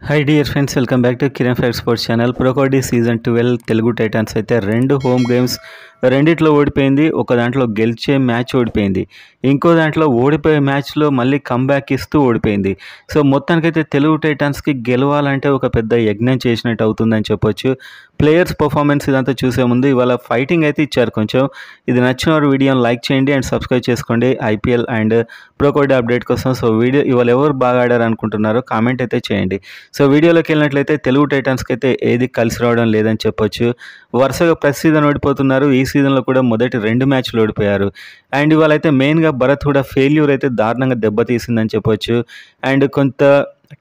Hi dear friends, welcome back to Kiran five sports channel. Pro kabaddi season 12 Telugu Titans అయితే 2 home games రెండిట్లో ఓడిపోయింది. ఒక దాంట్లో గెలిచే మ్యాచ్ ఓడిపోయింది, ఇంకో దాంట్లో ఓడిపోయే మ్యాచ్లో మళ్ళీ కంబ్యాక్ ఇస్తూ ఓడిపోయింది. సో మొత్తానికైతే తెలుగు టైటాన్స్కి గెలవాలంటే ఒక పెద్ద యజ్ఞం చేసినట్టు అవుతుందని చెప్పొచ్చు. ప్లేయర్స్ పర్ఫార్మెన్స్ ఇదంతా చూసే ముందు ఇవాళ ఫైటింగ్ అయితే ఇచ్చారు కొంచెం. ఇది నచ్చిన వారు వీడియోని లైక్ చేయండి అండ్ సబ్స్క్రైబ్ చేసుకోండి IPL and pro kabaddi update కోసం. సో వీడియో ఇవాళ ఎవరు బాగా ఆడారు అనుకుంటున్నారో కామెంట్ అయితే చేయండి. సో వీడియోలోకి వెళ్ళినట్లయితే తెలుగు టైటాన్స్కి అయితే ఏది కలిసి రావడం లేదని చెప్పొచ్చు. వరుసగా ప్రతి సీజన్ ఓడిపోతున్నారు. ఈ సీజన్లో కూడా మొదటి 2 మ్యాచ్లు ఓడిపోయారు. అండ్ ఇవాళ అయితే మెయిన్గా భరత్ కూడా ఫెయిల్యూర్ అయితే దారుణంగా దెబ్బతీసిందని చెప్పొచ్చు. అండ్ కొంత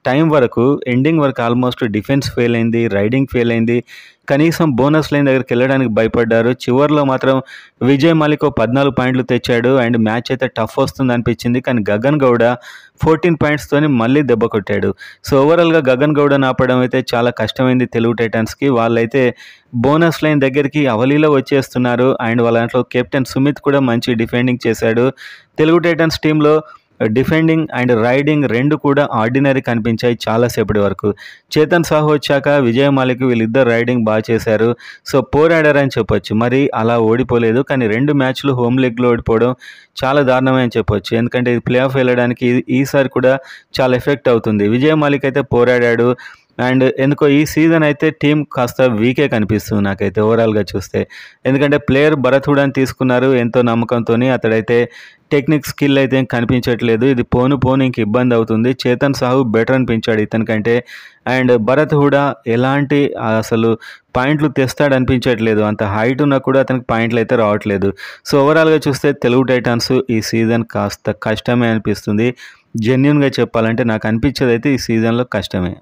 టైం వరకు ఎండింగ్ వరకు ఆల్మోస్ట్ డిఫెన్స్ ఫెయిల్ అయింది, రైడింగ్ ఫెయిల్ అయింది, కనీసం బోనస్ లైన్ దగ్గరికి వెళ్ళడానికి భయపడ్డారు. చివరిలో మాత్రం విజయ్ మాలిక్ 14 పాయింట్లు తెచ్చాడు అండ్ మ్యాచ్ అయితే టఫ్ వస్తుంది అనిపించింది. కానీ గగన్ గౌడ 14 పాయింట్స్తోని మళ్ళీ దెబ్బ కొట్టాడు. సో ఓవరాల్గా గగన్ గౌడను ఆపడం అయితే చాలా కష్టమైంది తెలుగు టైటాన్స్కి. వాళ్ళైతే బోనస్ లైన్ దగ్గరికి అవలీలో వచ్చేస్తున్నారు. అండ్ వాళ్ళ దాంట్లో కెప్టెన్ సుమిత్ కూడా మంచి డిఫెండింగ్ చేశాడు. తెలుగు టైటాన్స్ టీంలో డిఫెండింగ్ అండ్ రైడింగ్ రెండు కూడా ఆర్డినరీ కనిపించాయి చాలాసేపటి వరకు. చేతన్ సాహు వచ్చాక విజయ్ మాలిక్ వీళ్ళిద్దరు రైడింగ్ బాగా చేశారు. సో పోరాడారని చెప్పొచ్చు. మరి అలా ఓడిపోలేదు, కానీ 2 మ్యాచ్లు హోమ్ లెగ్లో ఓడిపోవడం చాలా దారుణమే అని చెప్పొచ్చు. ఎందుకంటే ఇది ప్లే ఆఫ్ వెళ్ళడానికి ఈసారి కూడా చాలా ఎఫెక్ట్ అవుతుంది. విజయ్ మాలిక్ అయితే పోరాడాడు. అండ్ ఎందుకో ఈ సీజన్ అయితే టీం కాస్త వీకే కనిపిస్తుంది నాకైతే ఓవరాల్గా చూస్తే. ఎందుకంటే ప్లేయర్ భరత్ హుడాని తీసుకున్నారు ఎంతో నమ్మకంతో. అతడైతే టెక్నిక్ స్కిల్ అయితే ఏం కనిపించట్లేదు. ఇది పోను ఇంక ఇబ్బంది అవుతుంది. చేతన్ సాహు బెటర్ అనిపించాడు ఇతనికంటే. అండ్ భరత్ హుడా ఎలాంటి అసలు పాయింట్లు తెస్తాడు అనిపించట్లేదు. అంత హైట్ ఉన్నా కూడా అతనికి పాయింట్లు అయితే రావట్లేదు. సో ఓవరాల్గా చూస్తే తెలుగు టైటాన్స్ ఈ సీజన్ కాస్త కష్టమే అనిపిస్తుంది. జెన్యున్గా చెప్పాలంటే నాకు అనిపించేది అయితే ఈ సీజన్లో కష్టమే.